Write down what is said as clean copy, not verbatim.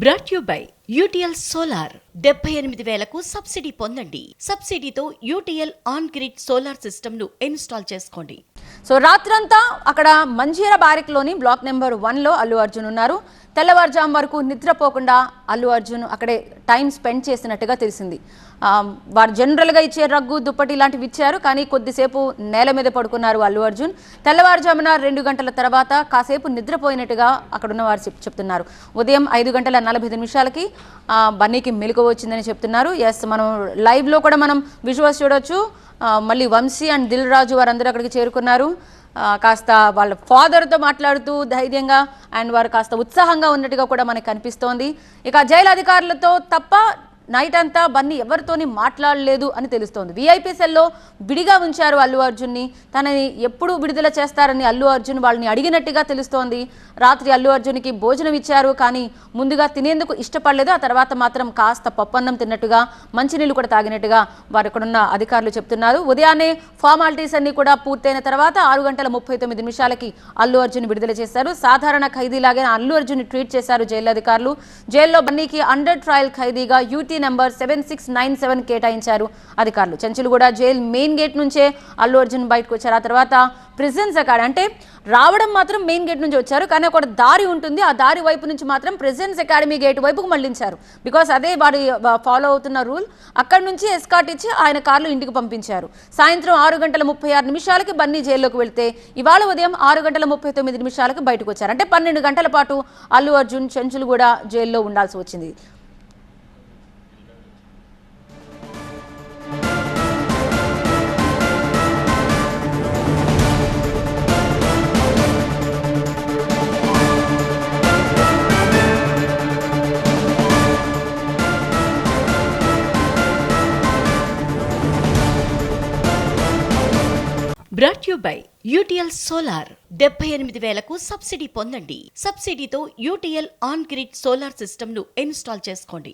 Brought you by UTL solar 78,000కు subsidy పొందండి. సబ్సిడీతో UTL on grid solar system ను ఇన్స్టాల్ చేసుకోండి. సో రాత్రంతా అక్కడ మంజీరా బ్యారెక్లోని బ్లాక్ నెంబర్ 1లో అల్లు అర్జున్ ఉన్నారు. తెల్లవారుజాము వరకు నిద్రపోకుండా అల్లు అర్జున్ అక్కడే టైం స్పెండ్ చేసినట్టుగా తెలిసింది. వారు జనరల్గా ఇచ్చే రగ్గు దుప్పటి ఇలాంటివి ఇచ్చారు, కానీ కొద్దిసేపు నేల మీద పడుకున్నారు అల్లు అర్జున్. తెల్లవారుజామున 2 గంటల తర్వాత కాసేపు నిద్రపోయినట్టుగా అక్కడ ఉన్న వారు చెప్తున్నారు. ఉదయం 5:45 బన్నీకి మెలకువ వచ్చిందని చెప్తున్నారు. ఎస్, మనం లైవ్లో కూడా మనం విజువల్స్ చూడొచ్చు. మళ్ళీ వంశీ అండ్ దిల్ రాజు వారందరూ అక్కడికి చేరుకున్నారు. కాస్త వాళ్ళ ఫాదర్తో మాట్లాడుతూ ధైర్యంగా అండ్ వారు కాస్త ఉత్సాహంగా ఉన్నట్టుగా కూడా మనకు కనిపిస్తోంది. ఇక జైలు అధికారులతో తప్ప నైట్ అంతా బన్నీ ఎవరితోని మాట్లాడలేదు అని తెలుస్తోంది. వీఐపీ సెల్లో విడిగా ఉంచారు అల్లు అర్జున్ని. తనని ఎప్పుడు విడుదల చేస్తారని అల్లు అర్జున్ వాళ్ళని అడిగినట్టుగా తెలుస్తోంది. రాత్రి అల్లు అర్జున్కి భోజనం ఇచ్చారు, కానీ ముందుగా తినేందుకు ఇష్టపడలేదు. ఆ తర్వాత మాత్రం కాస్త పప్పన్నం తిన్నట్టుగా, మంచినీళ్ళు కూడా తాగినట్టుగా వారు ఇక్కడున్న అధికారులు చెప్తున్నారు. ఉదయాన్నే ఫార్మాలిటీస్ అన్ని కూడా పూర్తయిన తర్వాత 6:39 అల్లు అర్జున్ విడుదల చేశారు. సాధారణ ఖైదీలాగే అల్లు అర్జున్ ట్వీట్ చేశారు జైలు అధికారులు. జైల్లో బన్నీకి అండర్ ట్రయల్ ఖైదీగా యూటీ నెంబర్ 7697 కేటాయించారు అధికారులు. చెంచులుగూడ జైల్ మెయిన్ గేట్ నుంచే అల్లు అర్జున్ బయటకు వచ్చారు. ఆ తర్వాత ప్రిజన్స్ అకాడమీ, అంటే రావడం మాత్రం మెయిన్ గేట్ నుంచి వచ్చారు, కానీ ఒక దారి ఉంటుంది, ఆ దారి వైపు నుంచి మాత్రం ప్రెసిడెన్స్ అకాడమీ గేట్ వైపుకు మళ్లించారు. బికాస్ అదే వారి ఫాలో అవుతున్న రూల్. అక్కడి నుంచి ఎస్కాట్ ఇచ్చి ఆయన కార్లు ఇంటికి పంపించారు. సాయంత్రం 6:36 బన్నీ జైల్లోకి వెళ్తే ఇవాళ ఉదయం 6:39 బయటకు వచ్చారు. అంటే 12 గంటల పాటు అల్లు అర్జున్ చెంచులుగూడ జైల్లో ఉండాల్సి వచ్చింది. Brought you by UTL solar 78,000కు సబ్సిడీ పొందండి. సబ్సిడీతో UTL on grid solar system ను ఇన్స్టాల్ చేసుకోండి.